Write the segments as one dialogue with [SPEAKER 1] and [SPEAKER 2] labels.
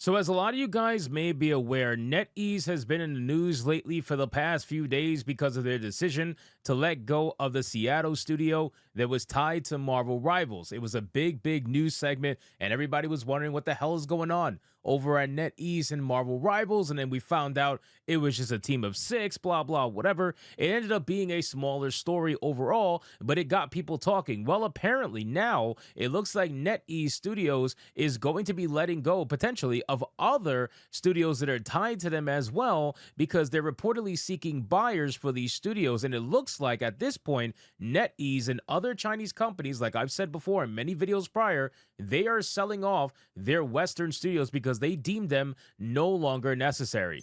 [SPEAKER 1] So, as a lot of you guys may be aware, NetEase has been in the news lately for the past few days because of their decision to let go of the Seattle studio that was tied to Marvel Rivals. It was a big news segment, and everybody was wondering what the hell is going on over at NetEase and Marvel Rivals. And then we found out it was just a team of six, blah, blah, whatever. It ended up being a smaller story overall, but it got people talking. Well, apparently now it looks like NetEase Studios is going to be letting go potentially of other studios that are tied to them as well, because they're reportedly seeking buyers for these studios. And it looks like at this point, NetEase and other Chinese companies, like I've said before in many videos prior, they are selling off their Western studios because they deem them no longer necessary.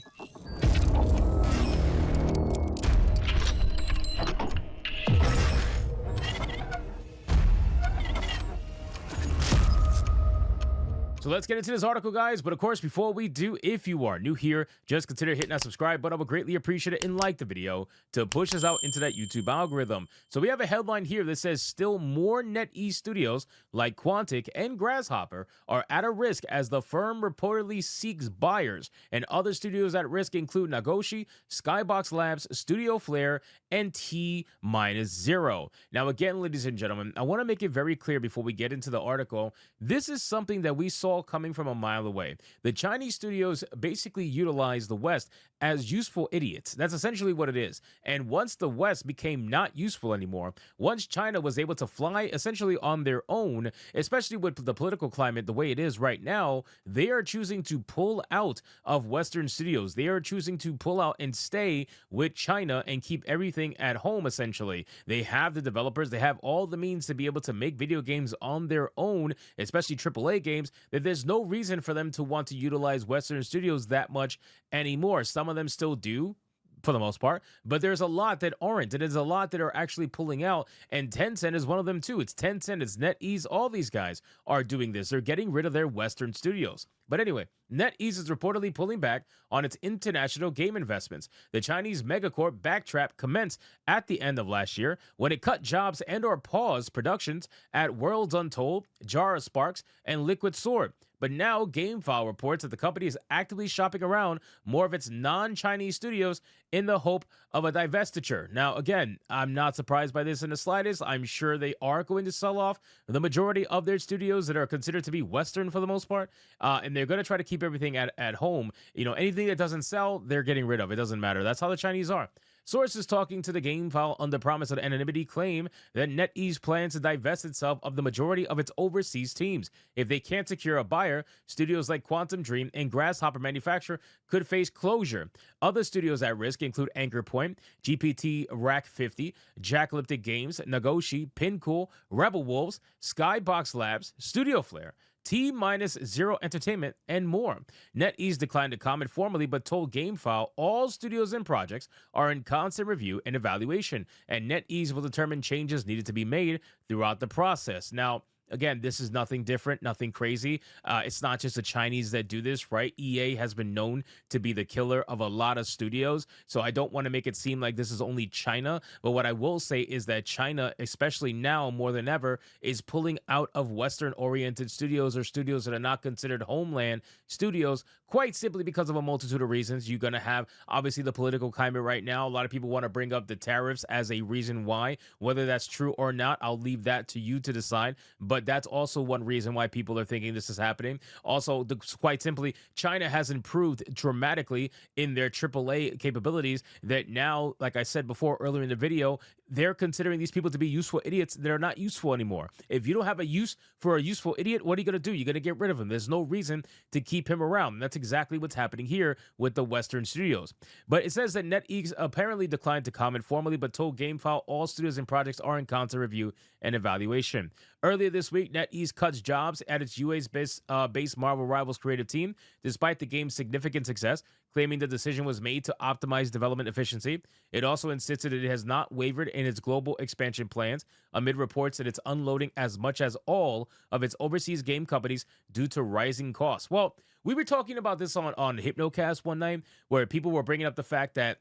[SPEAKER 1] So let's get into this article, guys. But of course, before we do, if you are new here, just consider hitting that subscribe button. I would greatly appreciate it and like the video to push us out into that YouTube algorithm. So we have a headline here that says still more NetEase studios like Quantic and Grasshopper are at a risk as the firm reportedly seeks buyers. And other studios at risk include Nagoshi, Skybox Labs, Studio Flare, and T-0. Now, again, ladies and gentlemen, I want to make it very clear before we get into the article. This is something that we saw coming from a mile away. The Chinese studios basically utilize the West as useful idiots. That's essentially what it is. And once the West became not useful anymore, once China was able to fly essentially on their own, especially with the political climate the way it is right now, they are choosing to pull out of Western studios. They are choosing to pull out and stay with China and keep everything at home, essentially. They have the developers, they have all the means to be able to make video games on their own, especially AAA games, that there's no reason for them to want to utilize Western studios that much anymore. Some of them still do, for the most part, but there's a lot that aren't, and there's a lot that are actually pulling out, and Tencent is one of them too. It's Tencent, it's NetEase, all these guys are doing this. They're getting rid of their Western studios. But anyway, NetEase is reportedly pulling back on its international game investments. The Chinese megacorp Backtrap commenced at the end of last year when it cut jobs and or paused productions at Worlds Untold, Jar of Sparks, and Liquid Sword. But now GameFile reports that the company is actively shopping around more of its non-Chinese studios in the hope of a divestiture. Now, again, I'm not surprised by this in the slightest. I'm sure they are going to sell off the majority of their studios that are considered to be Western for the most part, and they're going to try to keep everything at home. You know, anything that doesn't sell, they're getting rid of. It doesn't matter. That's how the Chinese are. Sources talking to the GameFile under promise of anonymity claim that NetEase plans to divest itself of the majority of its overseas teams. If they can't secure a buyer, studios like Quantum Dream and Grasshopper Manufacture could face closure. Other studios at risk include Anchor Point, GPT Rack 50, Jackalyptic Games, Nagoshi, Pincool, Rebel Wolves, Skybox Labs, Studio Flare, T-0 Entertainment, and more. NetEase declined to comment formally, but told GameFile all studios and projects are in constant review and evaluation, and NetEase will determine changes needed to be made throughout the process. Now, again, this is nothing different, nothing crazy. It's not just the Chinese that do this, right? EA has been known to be the killer of a lot of studios, so I don't want to make it seem like this is only China. But what I will say is that China, especially now more than ever, is pulling out of Western-oriented studios or studios that are not considered homeland studios, quite simply because of a multitude of reasons. You're going to have, obviously, the political climate right now. A lot of people want to bring up the tariffs as a reason why. Whether that's true or not, I'll leave that to you to decide. But that's also one reason why people are thinking this is happening. Also, quite simply, China has improved dramatically in their AAA capabilities that now, like I said before earlier in the video, they're considering these people to be useful idiots that are not useful anymore. If you don't have a use for a useful idiot, what are you going to do? You're going to get rid of him. There's no reason to keep him around. And that's exactly what's happening here with the Western studios. But it says that NetEase apparently declined to comment formally, but told GameFile all studios and projects are in constant review and evaluation. Earlier this week, NetEase cuts jobs at its US-based Marvel Rivals creative team, despite the game's significant success, claiming the decision was made to optimize development efficiency. It also insisted it has not wavered in its global expansion plans, amid reports that it's unloading as much as all of its overseas game companies due to rising costs. Well, we were talking about this on Hypnocast one night, where people were bringing up the fact that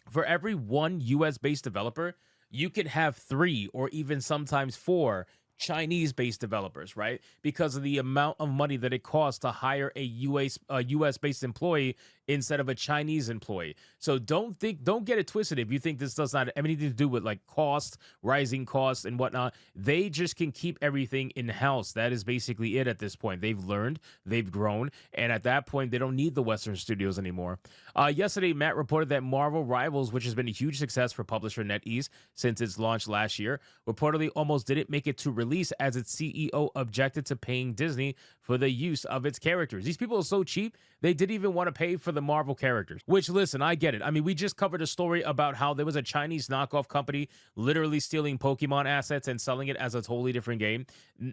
[SPEAKER 1] for every one US-based developer, you could have 3 or even sometimes 4 Chinese-based developers, right? Because of the amount of money that it costs to hire a US-based employee instead of a Chinese employee. So don't get it twisted if you think this does not have anything to do with like cost, rising costs and whatnot. They just can keep everything in-house. That is basically it at this point. They've learned, they've grown, and at that point, they don't need the Western studios anymore. Yesterday, Matt reported that Marvel Rivals, which has been a huge success for publisher NetEase since its launch last year, reportedly almost didn't make it to release as its CEO objected to paying Disney for the use of its characters. These people are so cheap, they didn't even want to pay for the Marvel characters. Which, listen, I get it. I mean, we just covered a story about how there was a Chinese knockoff company literally stealing Pokemon assets and selling it as a totally different game.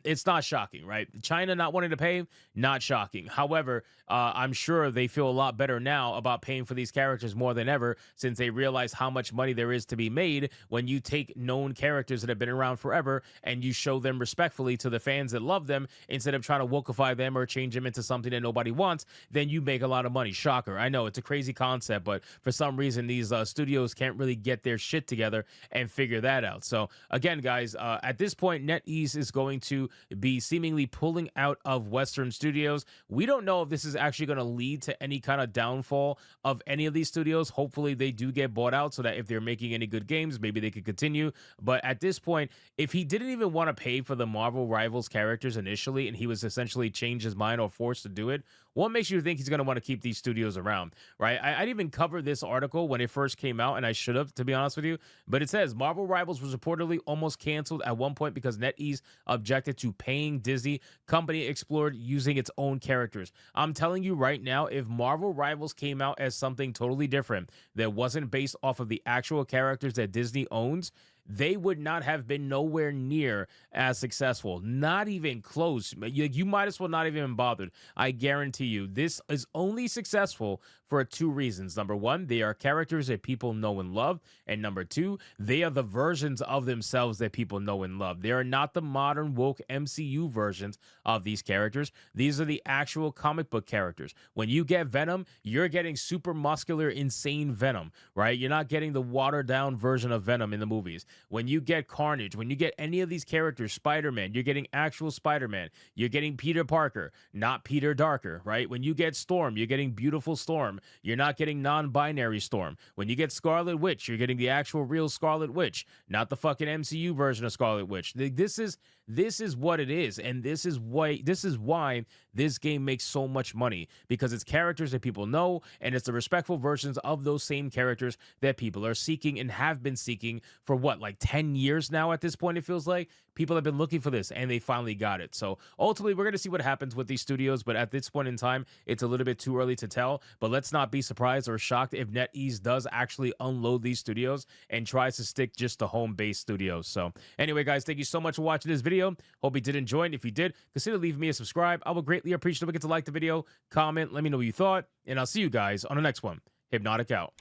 [SPEAKER 1] It's not shocking, right? China not wanting to pay, not shocking. However, I'm sure they feel a lot better now about paying for these characters more than ever, since they realize how much money there is to be made when you take known characters that have been around forever and you show them respectfully to the fans that love them instead of trying to wokeify them or change them into something that nobody wants. Then you make a lot of money. Shocker. I know it's a crazy concept, but for some reason these studios can't really get their shit together and figure that out. So again, guys, at this point, NetEase is going to be seemingly pulling out of Western studios. We don't know if this is actually going to lead to any kind of downfall of any of these studios. Hopefully they do get bought out so that if they're making any good games, maybe they could continue. But at this point, if he didn't even want to pay for the Marvel Rivals characters initially and he was essentially changed his mind or forced to do it, what makes you think he's going to want to keep these studios around, right? I didn't even cover this article when it first came out, and I should have, to be honest with you. But it says Marvel Rivals was reportedly almost canceled at one point because NetEase objected to paying Disney. Company explored using its own characters. I'm telling you right now, if Marvel Rivals came out as something totally different that wasn't based off of the actual characters that Disney owns, they would not have been nowhere near as successful. Not even close. You might as well not even been bothered. I guarantee you, this is only successful for two reasons. Number one, they are characters that people know and love. And number two, they are the versions of themselves that people know and love. They are not the modern woke MCU versions of these characters. These are the actual comic book characters. When you get Venom, you're getting super muscular, insane Venom, right? You're not getting the watered down version of Venom in the movies. When you get Carnage, when you get any of these characters, Spider-Man, you're getting actual Spider-Man. You're getting Peter Parker, not Peter Darker, right? When you get Storm, you're getting beautiful Storm. You're not getting non-binary Storm. When you get Scarlet Witch, you're getting the actual real Scarlet Witch, not the fucking MCU version of Scarlet Witch. This is what it is, and this is why this game makes so much money, because it's characters that people know, and it's the respectful versions of those same characters that people are seeking and have been seeking for what, like 10 years now at this point. It feels like people have been looking for this, and they finally got it. So ultimately, we're going to see what happens with these studios, but at this point in time, it's a little bit too early to tell. But let's not be surprised or shocked if NetEase does actually unload these studios and tries to stick just to home-based studios. So anyway, guys, thank you so much for watching this video. Hope you did enjoy it. If you did, consider leaving me a subscribe. I would greatly appreciate it. Don't forget to like the video, comment, let me know what you thought, and I'll see you guys on the next one. Hypnotic out.